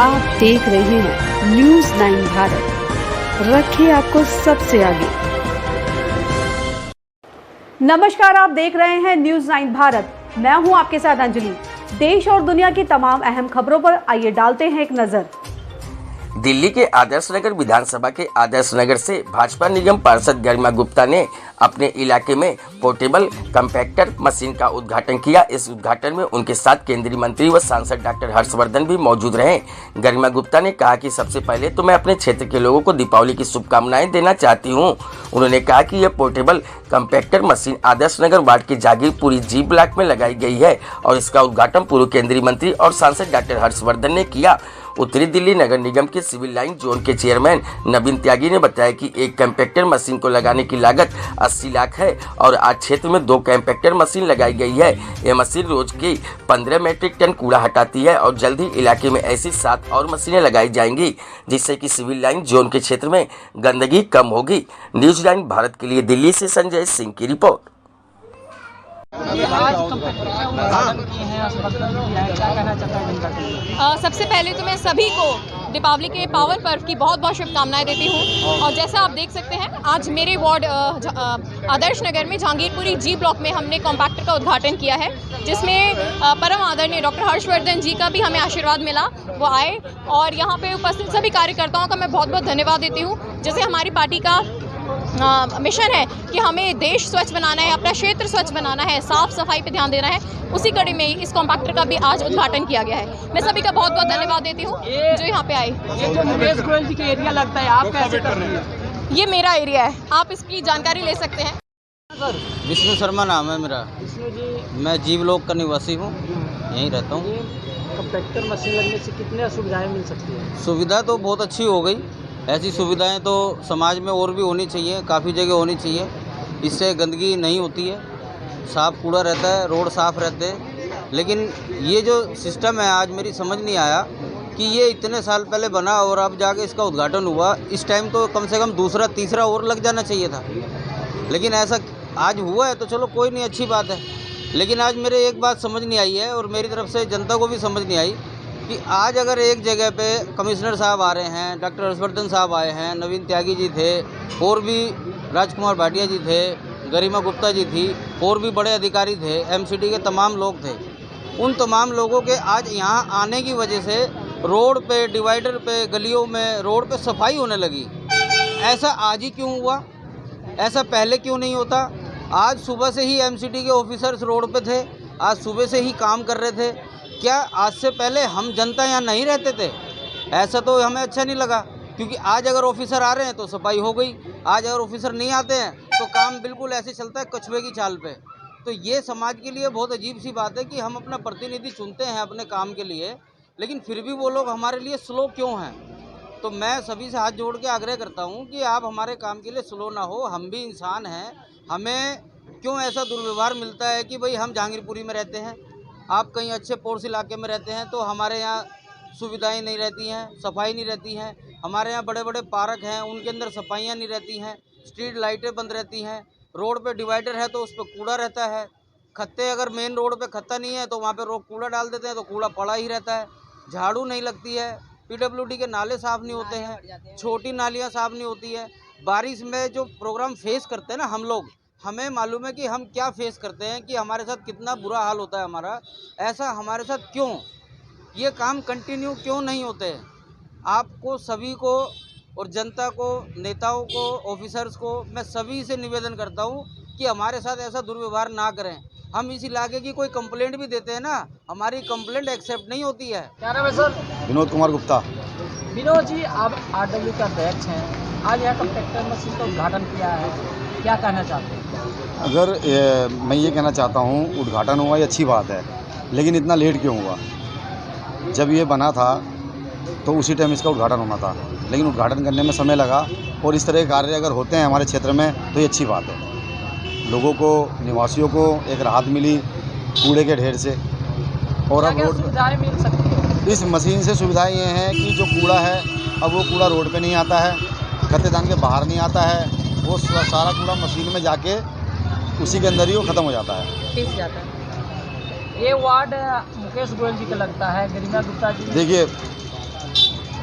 आप देख रहे हैं न्यूज़ 9 भारत, रखिए आपको सबसे आगे। नमस्कार, आप देख रहे हैं न्यूज़ 9 भारत। मैं हूं आपके साथ अंजलि। देश और दुनिया की तमाम अहम खबरों पर आइए डालते हैं एक नजर। दिल्ली के आदर्श नगर विधानसभा के आदर्श नगर से भाजपा निगम पार्षद गरिमा गुप्ता ने अपने इलाके में पोर्टेबल कंपैक्टर मशीन का उद्घाटन किया। इस उद्घाटन में उनके साथ केंद्रीय मंत्री व सांसद डॉक्टर हर्षवर्धन भी मौजूद रहे। गरिमा गुप्ता ने कहा कि सबसे पहले तो मैं अपने क्षेत्र के लोगों को दीपावली की शुभकामनाएं देना चाहती हूं। उन्होंने कहा कि यह portable compactor machine Adarsh Nagar ward के जागीरपुरी जी ब्लॉक में लगाई गई है और इसका उद्घाटन पूर्व केंद्रीय मंत्री और सांसद डॉक्टर हर्षवर्धन ने किया। उत्तरी दिल्ली नगर निगम के सिविल लाइन जोन के चेयरमैन नवीन त्यागी ने बताया कि एक कंपैक्टर मशीन को लगाने की लागत 80 लाख है और आज क्षेत्र में 2 कंपैक्टर मशीन लगाई गई है। यह मशीन रोज की 15 मीट्रिक टन कूड़ा हटाती है और जल्द ही इलाके में ऐसी 7 और मशीनें लगाई जाएंगी, जिससे कि सिविल लाइन जोन के क्षेत्र में गंदगी कम होगी। न्यूज़ 9 भारत के लिए दिल्ली से संजय सिंह की रिपोर्ट। सबसे पहले तो मैं सभी को दीपावली के पावन पर्व की बहुत बहुत शुभकामनाएं देती हूं। और जैसा आप देख सकते हैं, आज मेरे वार्ड आदर्श नगर में जहांगीरपुरी जी ब्लॉक में हमने कॉम्पैक्टर का उद्घाटन किया है, जिसमें परम आदरणीय डॉक्टर हर्षवर्धन जी का भी हमें आशीर्वाद मिला, वो आए। और यहाँ पे उपस्थित सभी कार्यकर्ताओं का मैं बहुत बहुत धन्यवाद देती हूँ। जैसे हमारी पार्टी का मिशन है कि हमें देश स्वच्छ बनाना है, अपना क्षेत्र स्वच्छ बनाना है, साफ सफाई पे ध्यान देना है, उसी कड़ी में इस कॉम्पैक्टर का भी आज उद्घाटन किया गया है। मैं सभी का बहुत बहुत धन्यवाद देती हूँ जो यहाँ पे आए। ये जो मुकेश गोयल जी का एरिया लगता है, आप कैसे कर रही है? ये मेरा एरिया है, आप इसकी जानकारी ले सकते हैं। विष्णु शर्मा नाम है मेरा। मैं जी ब्लॉक का निवासी हूँ, यहीं रहता हूँ। कंपैक्टर मशीन लगने से कितने सुविधाएं मिल सकती हैं? सुविधा तो बहुत अच्छी हो गई। ऐसी सुविधाएं तो समाज में और भी होनी चाहिए, काफ़ी जगह होनी चाहिए। इससे गंदगी नहीं होती है, साफ कूड़ा रहता है, रोड साफ रहते हैं। लेकिन ये जो सिस्टम है, आज मेरी समझ नहीं आया कि ये इतने साल पहले बना और अब जाके इसका उद्घाटन हुआ। इस टाइम तो कम से कम दूसरा तीसरा और लग जाना चाहिए था, लेकिन ऐसा आज हुआ है तो चलो कोई नहीं, अच्छी बात है। लेकिन आज मेरे एक बात समझ नहीं आई है और मेरी तरफ से जनता को भी समझ नहीं आई कि आज अगर एक जगह पे कमिश्नर साहब आ रहे हैं, डॉक्टर हर्षवर्धन साहब आए हैं, नवीन त्यागी जी थे, और भी राजकुमार भाटिया जी थे, गरिमा गुप्ता जी थी, और भी बड़े अधिकारी थे, एमसीडी के तमाम लोग थे। उन तमाम लोगों के आज यहाँ आने की वजह से रोड पे, डिवाइडर पे, गलियों में, रोड पे सफाई होने लगी। ऐसा आज ही क्यों हुआ? ऐसा पहले क्यों नहीं होता? आज सुबह से ही एमसीडी के ऑफिसर्स रोड पे थे, आज सुबह से ही काम कर रहे थे। क्या आज से पहले हम जनता यहाँ नहीं रहते थे? ऐसा तो हमें अच्छा नहीं लगा, क्योंकि आज अगर ऑफिसर आ रहे हैं तो सफाई हो गई, आज अगर ऑफिसर नहीं आते हैं तो काम बिल्कुल ऐसे चलता है कछुए की चाल पे। तो ये समाज के लिए बहुत अजीब सी बात है कि हम अपना प्रतिनिधि चुनते हैं अपने काम के लिए, लेकिन फिर भी वो लोग हमारे लिए स्लो क्यों हैं? तो मैं सभी से हाथ जोड़ के आग्रह करता हूँ कि आप हमारे काम के लिए स्लो ना हो। हम भी इंसान हैं, हमें क्यों ऐसा दुर्व्यवहार मिलता है कि भाई हम जहांगीरपुरी में रहते हैं, आप कहीं अच्छे पोर्स इलाके में रहते हैं तो हमारे यहाँ सुविधाएं नहीं रहती हैं, सफाई नहीं रहती हैं। हमारे यहाँ बड़े बड़े पार्क हैं, उनके अंदर सफाइयाँ नहीं रहती हैं, स्ट्रीट लाइटें बंद रहती हैं, रोड पे डिवाइडर है तो उस पर कूड़ा रहता है। खत्ते अगर मेन रोड पे खत्ता नहीं है तो वहाँ पे लोग कूड़ा डाल देते हैं तो कूड़ा पड़ा ही रहता है। झाड़ू नहीं लगती है, पीडब्ल्यूडी के नाले साफ़ नहीं होते हैं, छोटी नालियाँ साफ़ नहीं होती है। बारिश में जो प्रोग्राम फेस करते हैं ना हम लोग, हमें मालूम है कि हम क्या फेस करते हैं, कि हमारे साथ कितना बुरा हाल होता है हमारा। ऐसा हमारे साथ क्यों? ये काम कंटिन्यू क्यों नहीं होते? आपको सभी को और जनता को, नेताओं को, ऑफिसर्स को, मैं सभी से निवेदन करता हूँ कि हमारे साथ ऐसा दुर्व्यवहार ना करें। हम इस इलाके की कोई कंप्लेंट भी देते हैं ना, हमारी कंप्लेंट एक्सेप्ट नहीं होती है। क्या नाम है सर? विनोद कुमार गुप्ता। विनोद जी, आप आरडब्ल्यू का अध्यक्ष हैं, आज यहाँ कंपैक्टर मशीन का उद्घाटन किया है, क्या कहना चाहते हैं? अगर मैं ये कहना चाहता हूँ, उद्घाटन हुआ ये अच्छी बात है, लेकिन इतना लेट क्यों हुआ? जब ये बना था तो उसी टाइम इसका उद्घाटन होना था, लेकिन उद्घाटन करने में समय लगा। और इस तरह के कार्य अगर होते हैं हमारे क्षेत्र में तो ये अच्छी बात है। लोगों को, निवासियों को एक राहत मिली कूड़े के ढेर से। और अब रोड सुविधाएं मिल सकती है इस मशीन से सुविधाएं ये हैं कि जो कूड़ा है अब वो कूड़ा रोड पे नहीं आता है, कत्तेदान के बाहर नहीं आता है, वो सारा कूड़ा मशीन में जाके उसी के अंदर ही वो ख़त्म हो जाता है, पिस जाता है। ये वार्ड मुकेश गोयल जी का लगता है, गरिमा गुप्ता जी। देखिए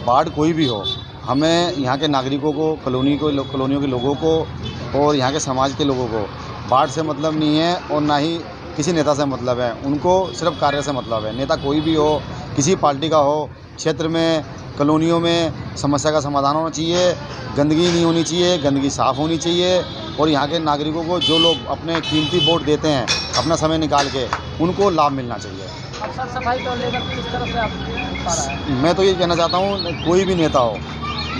वार्ड कोई भी हो, हमें यहाँ के नागरिकों को, कॉलोनियों के लोगों को और यहाँ के समाज के लोगों को वार्ड से मतलब नहीं है और ना ही किसी नेता से मतलब है। उनको सिर्फ कार्य से मतलब है। नेता कोई भी हो, किसी पार्टी का हो, क्षेत्र में, कॉलोनियों में समस्या का समाधान होना चाहिए। गंदगी नहीं होनी चाहिए, गंदगी साफ़ होनी चाहिए और यहाँ के नागरिकों को, जो लोग अपने कीमती वोट देते हैं अपना समय निकाल के, उनको लाभ मिलना चाहिए। अब साफ सफाई को लेकर किस तरह से आप पा रहा है? मैं तो ये कहना चाहता हूँ, कोई भी नेता हो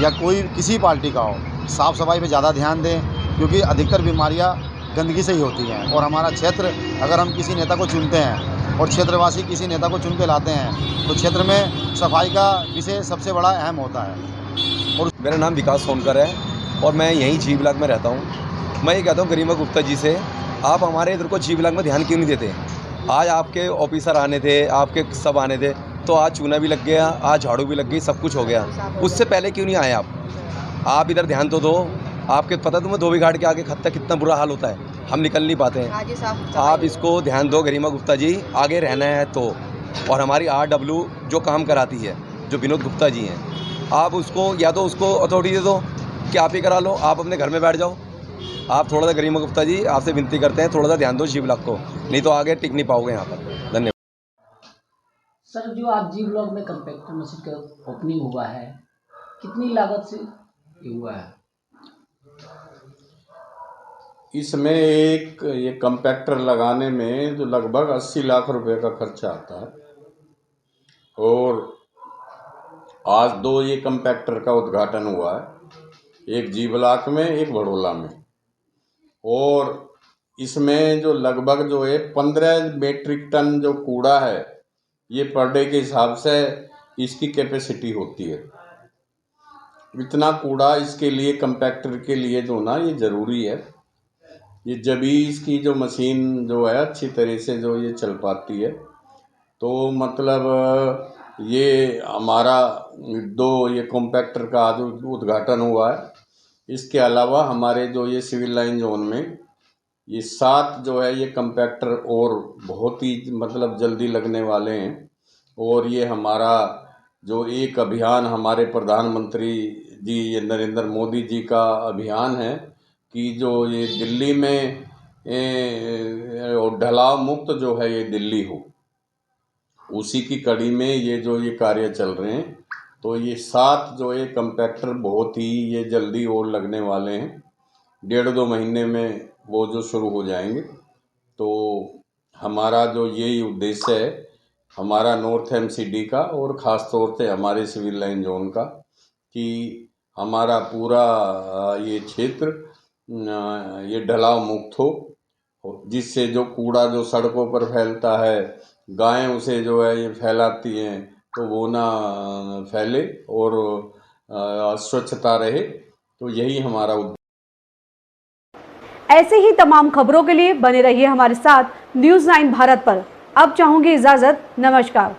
या कोई किसी पार्टी का हो, साफ़ सफाई पे ज़्यादा ध्यान दें, क्योंकि अधिकतर बीमारियाँ गंदगी से ही होती हैं। और हमारा क्षेत्र, अगर हम किसी नेता को चुनते हैं और क्षेत्रवासी किसी नेता को चुन के लाते हैं, तो क्षेत्र में सफाई का विषय सबसे बड़ा अहम होता है। और मेरा नाम विकास सोनकर है और मैं यहीं जी ब्लॉक में रहता हूँ। मैं ये कहता हूँ गरिमा गुप्ता जी से, आप हमारे इधर को जी ब्लॉक में ध्यान क्यों नहीं देते? आज आपके ऑफिसर आने थे, आपके सब आने थे, तो आज चूना भी लग गया, आज झाड़ू भी लग गई, सब कुछ हो गया। उससे पहले क्यों नहीं आए आप इधर ध्यान तो दो। आपके पता तुम्हें धोबी घाट के आगे खत तक कितना बुरा हाल होता है, हम निकल नहीं पाते हैं। आप इसको ध्यान दो गरिमा गुप्ता जी, आगे रहना है तो। और हमारी RW जो काम कराती है, जो विनोद गुप्ता जी हैं, आप उसको या तो उसको अथॉरिटी दे दो कि आप ही करा लो, आप अपने घर में बैठ जाओ। आप थोड़ा सा गरिमा गुप्ता जी, आपसे विनती करते हैं, थोड़ा सा ध्यान दो जी ब्लॉक को, नहीं तो आगे टिक नहीं पाओगे यहाँ पर। धन्यवाद। सर, जो आप जी ब्लॉक में कंपैक्टर मशीन का ओपनिंग हुआ है, कितनी लागत से ये हुआ है? इसमें ये कंपैक्टर लगाने में जो लगभग 80 लाख रुपए का खर्चा आता है। और आज 2 ये कंपैक्टर का उद्घाटन हुआ है, एक जी ब्लॉक में, एक बड़ोला में। और इसमें जो लगभग जो है 15 मीट्रिक टन जो कूड़ा है, ये पर डे के हिसाब से इसकी कैपेसिटी होती है। इतना कूड़ा इसके लिए, कंपैक्टर के लिए जो ना, ये ज़रूरी है। ये जब ही इसकी जो मशीन जो है अच्छी तरह से जो ये चल पाती है, तो मतलब ये हमारा 2 ये कॉम्पैक्टर का आज उद्घाटन हुआ है। इसके अलावा हमारे जो ये सिविल लाइन जोन में ये 7 जो है ये कम्पैक्टर और बहुत ही मतलब जल्दी लगने वाले हैं। और ये हमारा जो एक अभियान हमारे प्रधानमंत्री जी, ये नरेंद्र मोदी जी का अभियान है कि जो ये दिल्ली में ढलाव मुक्त जो है ये दिल्ली हो, उसी की कड़ी में ये जो ये कार्य चल रहे हैं। तो ये 7 जो ये कम्पैक्टर बहुत ही ये जल्दी और लगने वाले हैं, 1.5-2 महीने में वो जो शुरू हो जाएंगे। तो हमारा जो यही उद्देश्य है हमारा नॉर्थ MCD का और ख़ास तौर से हमारे सिविल लाइन जोन का, कि हमारा पूरा ये क्षेत्र ये ढलाव मुक्त हो, जिससे जो कूड़ा जो सड़कों पर फैलता है, गायें उसे जो है ये फैलाती हैं, तो वो ना फैले और स्वच्छता रहे। तो यही हमारा उद्देश्य। ऐसे ही तमाम खबरों के लिए बने रहिए हमारे साथ न्यूज़ 9 भारत पर। अब चाहूंगी इजाजत, नमस्कार।